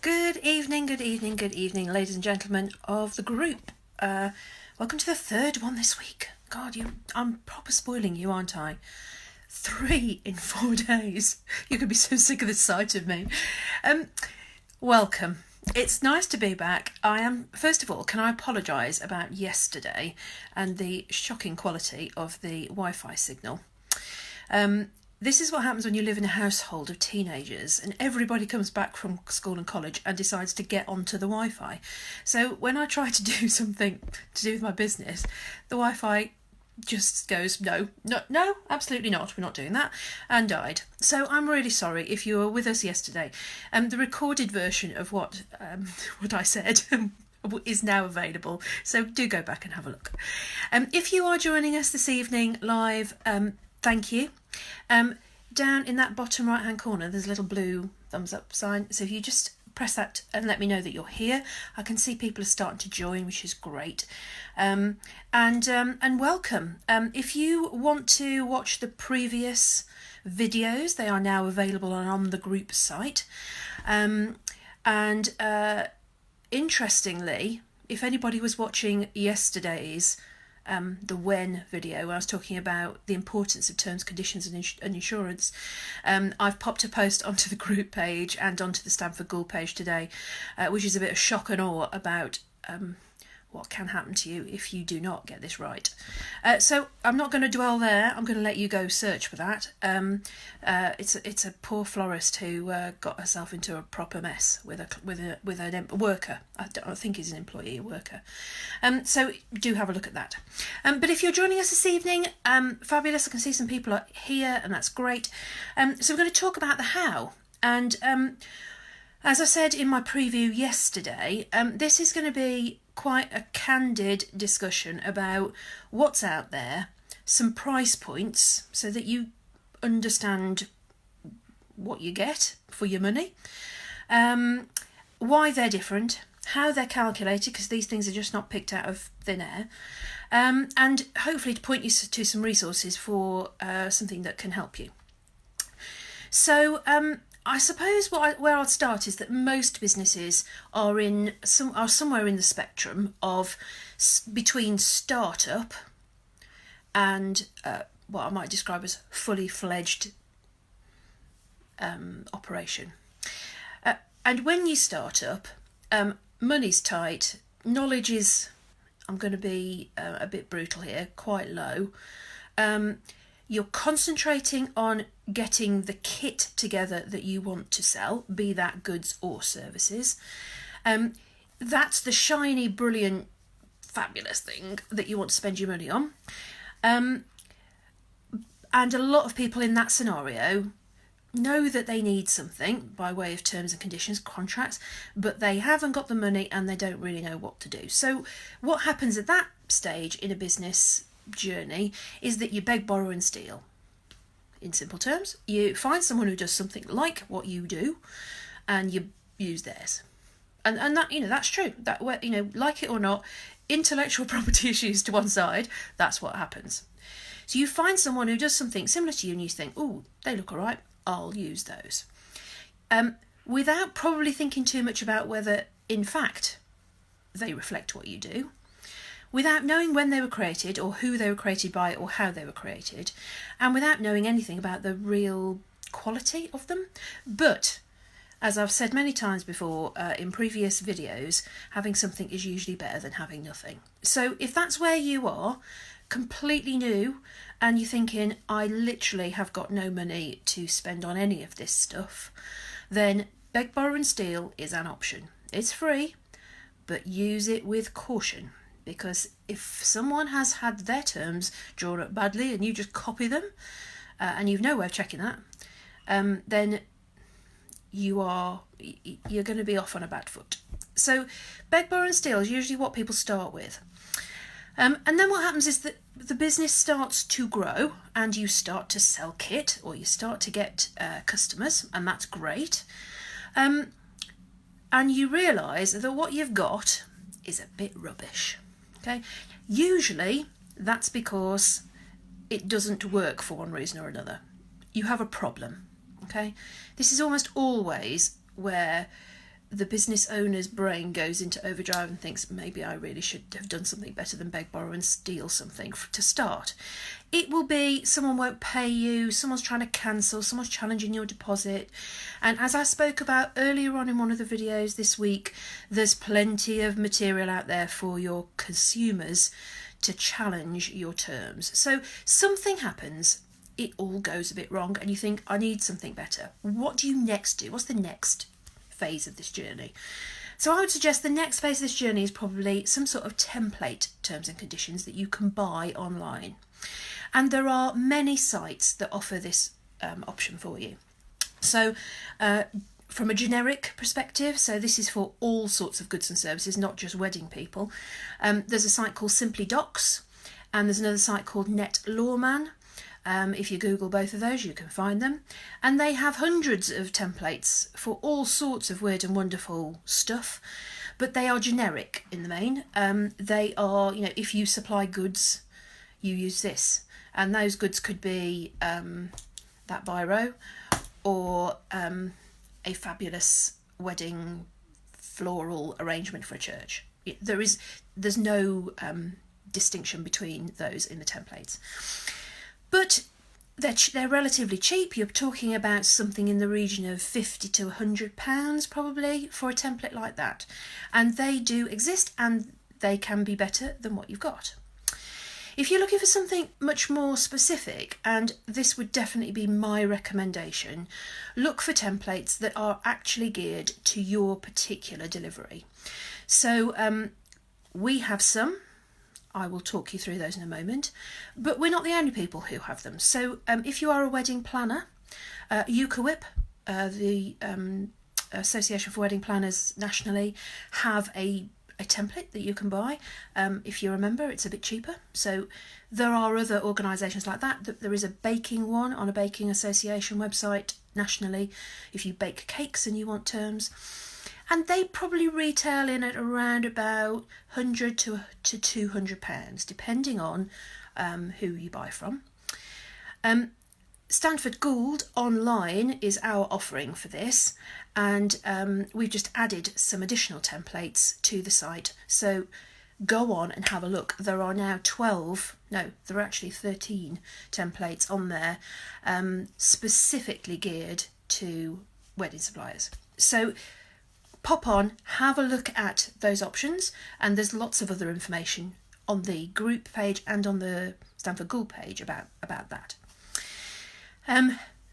Good evening, ladies and gentlemen of the group. Welcome to the third one this week. God, I'm proper spoiling you, aren't I? 3 in 4 days. You're going to be so sick of the sight of me. Welcome. It's nice to be back. First of all, can I apologise about yesterday and the shocking quality of the Wi-Fi signal? This is what happens when you live in a household of teenagers and everybody comes back from school and college and decides to get onto the Wi-Fi. So when I try to do something to do with my business, the Wi-Fi just goes, no, absolutely not, we're not doing that, and died. So I'm really sorry if you were with us yesterday. The recorded version of what I said is now available, so do go back and have a look. If you are joining us this evening live, thank you. Down in that bottom right hand corner there's a little blue thumbs up sign, so if you just press that and let me know that you're here. I can see people are starting to join, which is great. And welcome. If you want to watch the previous videos, they are now available on the group site. Interestingly, if anybody was watching yesterday's the when video where I was talking about the importance of terms, conditions and insurance, I've popped a post onto the group page and onto the Stanford Gould page today, which is a bit of shock and awe about what can happen to you if you do not get this right. So I'm not going to dwell there. I'm going to let you go search for that. It's a poor florist who got herself into a proper mess with a worker. I don't think he's an employee, a worker. So do have a look at that. But if you're joining us this evening, fabulous. I can see some people are here, and that's great. So we're going to talk about the how. And as I said in my preview yesterday, this is going to be quite a candid discussion about what's out there, some price points so that you understand what you get for your money, why they're different, how they're calculated, because these things are just not picked out of thin air, and hopefully to point you to some resources for something that can help you. So I suppose where I'll start is that most businesses are somewhere in the spectrum of between startup and what I might describe as fully fledged operation. And when you start up, money's tight, knowledge is, I'm going to be a bit brutal here, quite low. You're concentrating on getting the kit together that you want to sell, be that goods or services. That's the shiny, brilliant, fabulous thing that you want to spend your money on. And a lot of people in that scenario know that they need something by way of terms and conditions, contracts, but they haven't got the money and they don't really know what to do. So what happens at that stage in a business journey is that you beg, borrow and steal. In simple terms, you find someone who does something like what you do and you use theirs, and that, that's true, that, like it or not, intellectual property issues to one side, that's what happens. So you find someone who does something similar to you and you think, oh, they look all right, I'll use those, without probably thinking too much about whether in fact they reflect what you do, without knowing when they were created or who they were created by or how they were created, and without knowing anything about the real quality of them. But, as I've said many times before in previous videos, having something is usually better than having nothing. So if that's where you are, completely new, and you're thinking, I literally have got no money to spend on any of this stuff, then beg, borrow and steal is an option. It's free, but use it with caution. Because if someone has had their terms drawn up badly and you just copy them, and you've no way of checking that, then you're going to be off on a bad foot. So beg, borrow and steal is usually what people start with. And then what happens is that the business starts to grow and you start to sell kit, or you start to get customers, and that's great. And you realise that what you've got is a bit rubbish. Okay, usually that's because it doesn't work for one reason or another. You have a problem. Okay, this is almost always where the business owner's brain goes into overdrive and thinks, maybe I really should have done something better than beg, borrow and steal something to start. It will be someone won't pay you, someone's trying to cancel, someone's challenging your deposit. And as I spoke about earlier on in one of the videos this week, there's plenty of material out there for your consumers to challenge your terms. So something happens, it all goes a bit wrong, and you think, I need something better. What do you next do? What's the next phase of this journey? So I would suggest the next phase of this journey is probably some sort of template terms and conditions that you can buy online. And there are many sites that offer this option for you. So from a generic perspective, so this is for all sorts of goods and services, not just wedding people, there's a site called Simply Docs, and there's another site called Net Lawman. If you Google both of those, you can find them. And they have hundreds of templates for all sorts of weird and wonderful stuff, but they are generic in the main. They are, if you supply goods, you use this. And those goods could be that biro, or a fabulous wedding floral arrangement for a church. There's no distinction between those in the templates. But they're relatively cheap. You're talking about something in the region of £50 to £100 probably for a template like that. And they do exist, and they can be better than what you've got. If you're looking for something much more specific, and this would definitely be my recommendation, look for templates that are actually geared to your particular delivery. So we have some. I will talk you through those in a moment, but we're not the only people who have them. So if you are a wedding planner, UKWIP, the Association for Wedding Planners nationally, have a template that you can buy. If you're a member, it's a bit cheaper. So there are other organisations like that. There is a baking one on a baking association website nationally if you bake cakes and you want terms. And they probably retail in at around about £100 to £200, depending on who you buy from. Stanford Gould Online is our offering for this, and we've just added some additional templates to the site. So go on and have a look. There are now 13 templates on there specifically geared to wedding suppliers. So pop on, have a look at those options, and there's lots of other information on the group page and on the Stanford Gould page about that.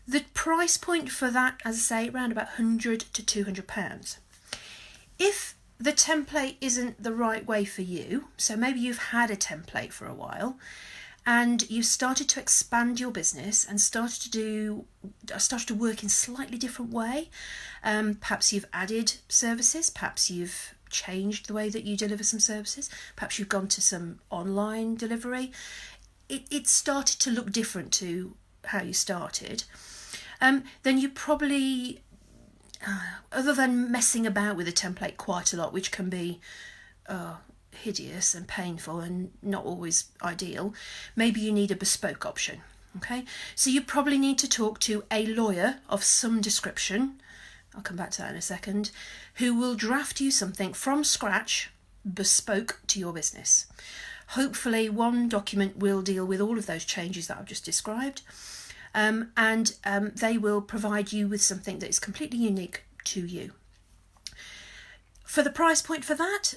The price point for that, as I say, around about £100 to £200. If the template isn't the right way for you, so maybe you've had a template for a while and you've started to expand your business and started to work in a slightly different way, perhaps you've added services, perhaps you've changed the way that you deliver some services, perhaps you've gone to some online delivery, it started to look different to how you started, then you probably, other than messing about with a template quite a lot, which can be hideous and painful and not always ideal, maybe you need a bespoke option. Okay, so you probably need to talk to a lawyer of some description, I'll come back to that in a second, who will draft you something from scratch, bespoke to your business. Hopefully one document will deal with all of those changes that I've just described, and they will provide you with something that is completely unique to you. For the price point for that,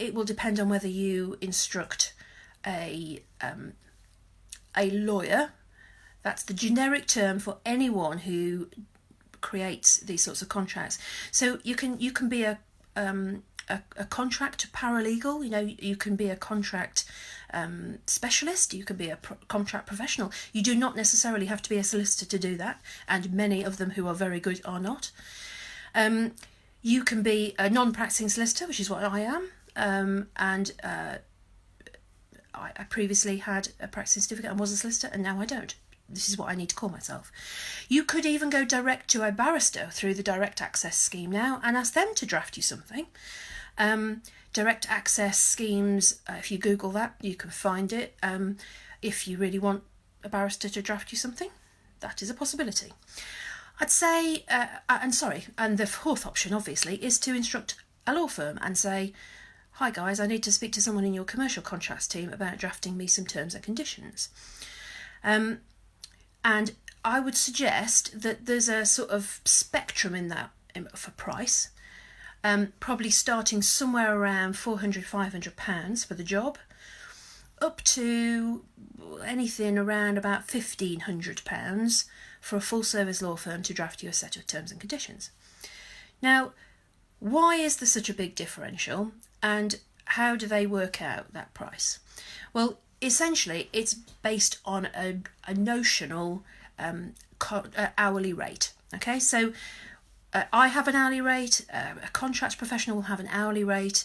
it will depend on whether you instruct a lawyer. That's the generic term for anyone who creates these sorts of contracts. So you can be a contract paralegal, you can be a contract specialist, you can be a contract professional. You do not necessarily have to be a solicitor to do that, and many of them who are very good are not. You can be a non-practicing solicitor, which is what I am, and I previously had a practicing certificate and was a solicitor, and now I don't. This is what I need to call myself. You could even go direct to a barrister through the direct access scheme now and ask them to draft you something. Direct access schemes, if you Google that, you can find it. If you really want a barrister to draft you something, that is a possibility. I'd say, and the fourth option obviously is to instruct a law firm and say, hi guys, I need to speak to someone in your commercial contracts team about drafting me some terms and conditions. And I would suggest that there's a sort of spectrum in that for price, probably starting somewhere around £400, £500 for the job, up to anything around about £1,500 for a full service law firm to draft you a set of terms and conditions. Now, why is there such a big differential, and how do they work out that price? Well, essentially it's based on a notional hourly rate. Okay, so I have an hourly rate, a contracts professional will have an hourly rate,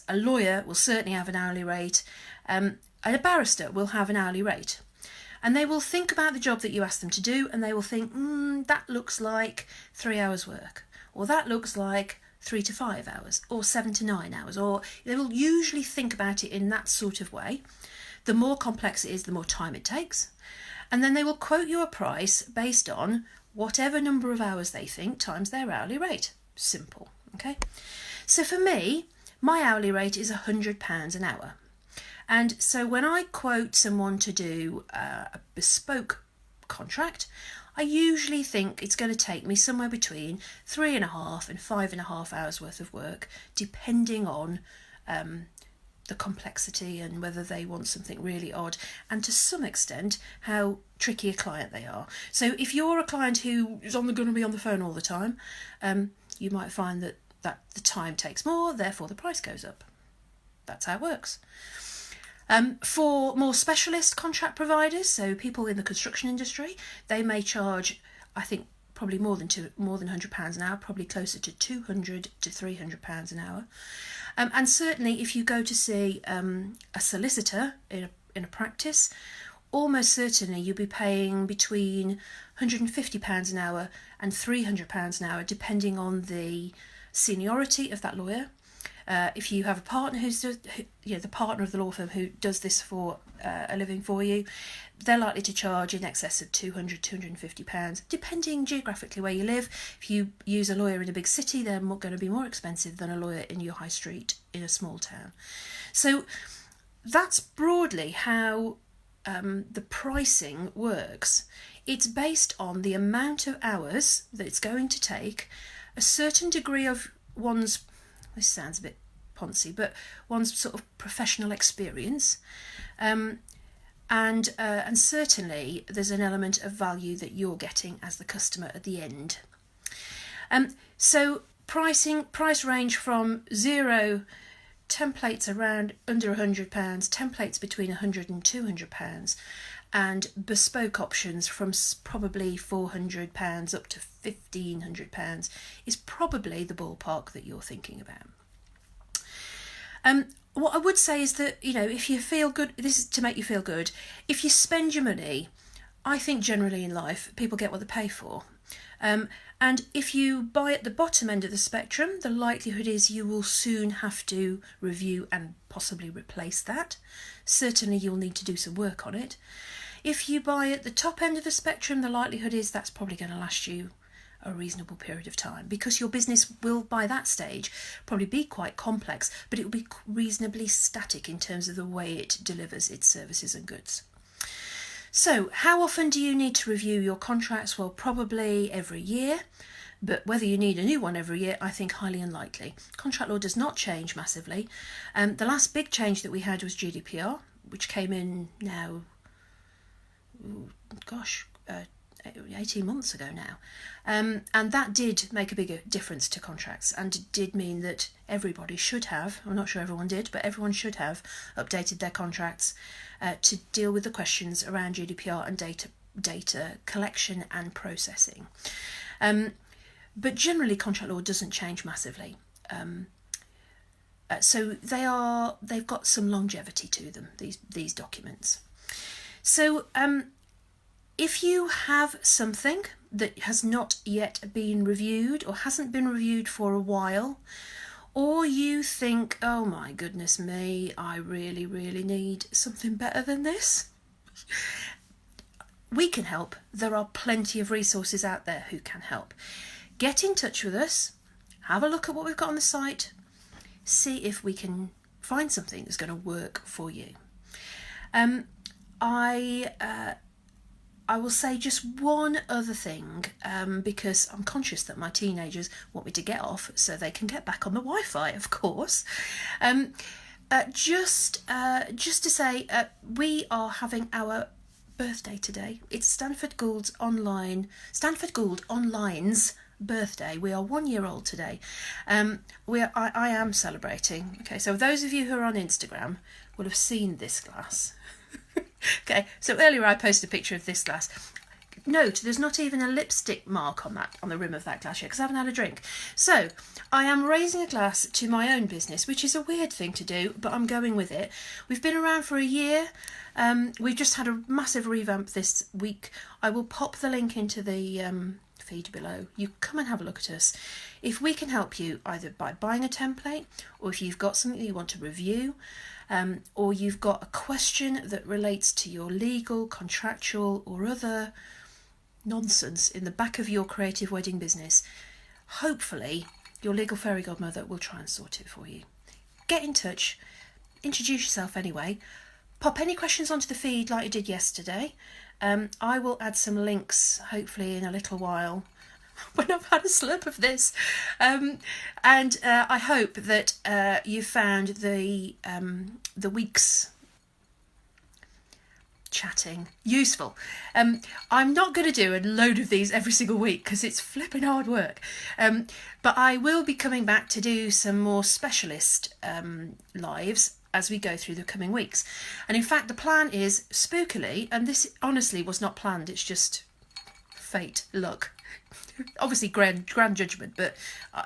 a lawyer will certainly have an hourly rate, and a barrister will have an hourly rate. And they will think about the job that you ask them to do, and they will think, that looks like 3 hours work, or that looks like 3 to 5 hours, or 7 to 9 hours, or they will usually think about it in that sort of way. The more complex it is, the more time it takes. And then they will quote you a price based on whatever number of hours they think times their hourly rate. Simple, okay? So for me, my hourly rate is £100 an hour. And so when I quote someone to do a bespoke contract, I usually think it's going to take me somewhere between 3.5 and 5.5 hours worth of work, depending on the complexity and whether they want something really odd, and to some extent how tricky a client they are. So if you're a client who is going to be on the phone all the time, you might find that the time takes more, therefore the price goes up. That's how it works. For more specialist contract providers, so people in the construction industry, they may charge, I think, probably more than £100 an hour, probably closer to £200 to £300 an hour. And certainly if you go to see a solicitor in a practice, almost certainly you'll be paying between £150 an hour and £300 an hour, depending on the seniority of that lawyer. If you have a partner the partner of the law firm who does this for a living for you, they're likely to charge in excess of £200, £250, depending geographically where you live. If you use a lawyer in a big city, they're going to be more expensive than a lawyer in your high street in a small town. So that's broadly how the pricing works. It's based on the amount of hours that it's going to take, a certain degree of one's, this sounds a bit poncy, but one's sort of professional experience, and certainly there's an element of value that you're getting as the customer at the end. So price range from zero, templates around under £100, templates between £100 and £200, and bespoke options from probably £400 up to £1,500 is probably the ballpark that you're thinking about. What I would say is that, if you feel good, this is to make you feel good. If you spend your money, I think generally in life, people get what they pay for. And if you buy at the bottom end of the spectrum, the likelihood is you will soon have to review and possibly replace that. Certainly you'll need to do some work on it. If you buy at the top end of the spectrum, the likelihood is that's probably going to last you a reasonable period of time, because your business will by that stage probably be quite complex, but it will be reasonably static in terms of the way it delivers its services and goods. So how often do you need to review your contracts? Well, probably every year, but whether you need a new one every year, I think highly unlikely. Contract law does not change massively. The last big change that we had was GDPR, which came in now, 18 months ago now. And that did make a bigger difference to contracts, and it did mean that everybody should have, I'm not sure everyone did, but everyone should have updated their contracts to deal with the questions around GDPR and data collection and processing. But generally contract law doesn't change massively. So they've got some longevity to them, these documents. So if you have something that has not yet been reviewed or hasn't been reviewed for a while, or you think, oh my goodness me, I really, really need something better than this, we can help. There are plenty of resources out there who can help. Get in touch with us, have a look at what we've got on the site, see if we can find something that's going to work for you. I will say just one other thing, because I'm conscious that my teenagers want me to get off so they can get back on the Wi-Fi, of course. Just to say, we are having our birthday today. It's Stanford Gould Online's birthday. We are 1 year old today. I am celebrating. Okay, so those of you who are on Instagram will have seen this glass. Okay, so earlier I posted a picture of this glass. Note, there's not even a lipstick mark on the rim of that glass yet, because I haven't had a drink. So I am raising a glass to my own business, which is a weird thing to do, but I'm going with it. We've been around for a year. We've just had a massive revamp this week. I will pop the link into the feed below. You come and have a look at us. If we can help you either by buying a template, or if you've got something you want to review, or you've got a question that relates to your legal, contractual or other nonsense in the back of your creative wedding business, hopefully your legal fairy godmother will try and sort it for you. Get in touch, introduce yourself anyway, pop any questions onto the feed like you did yesterday. I will add some links hopefully in a little while when I've had a slurp of this, and I hope that you found the week's chatting useful. I'm not going to do a load of these every single week because it's flipping hard work, but I will be coming back to do some more specialist lives as we go through the coming weeks. And in fact, the plan is spookily, and this honestly was not planned, it's just fate, luck. Obviously grand judgment, but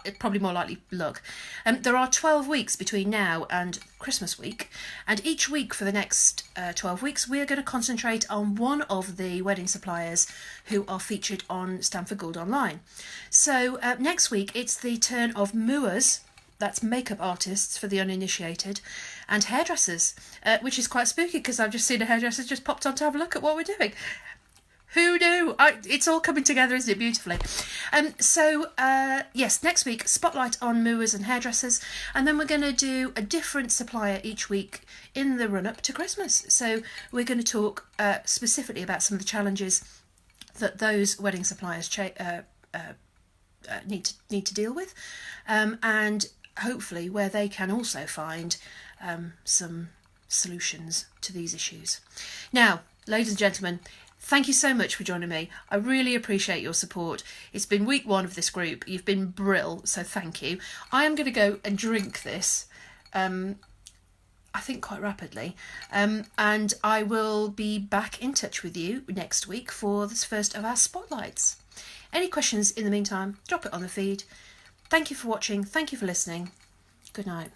it's probably more likely luck. There are 12 weeks between now and Christmas week, and each week for the next 12 weeks we are going to concentrate on one of the wedding suppliers who are featured on Stanford Gould Online. So next week it's the turn of mooers, that's makeup artists for the uninitiated, and hairdressers, which is quite spooky because I've just seen a hairdresser just popped on to have a look at what we're doing. Who knew? It's all coming together, isn't it, beautifully? Yes, next week, spotlight on mooers and hairdressers, and then we're going to do a different supplier each week in the run-up to Christmas. So we're going to talk specifically about some of the challenges that those wedding suppliers need to deal with, and hopefully where they can also find some solutions to these issues. Now, ladies and gentlemen, thank you so much for joining me. I really appreciate your support. It's been week 1 of this group. You've been brill, so thank you. I am going to go and drink this, I think quite rapidly, and I will be back in touch with you next week for this first of our spotlights. Any questions in the meantime, drop it on the feed. Thank you for watching. Thank you for listening. Good night.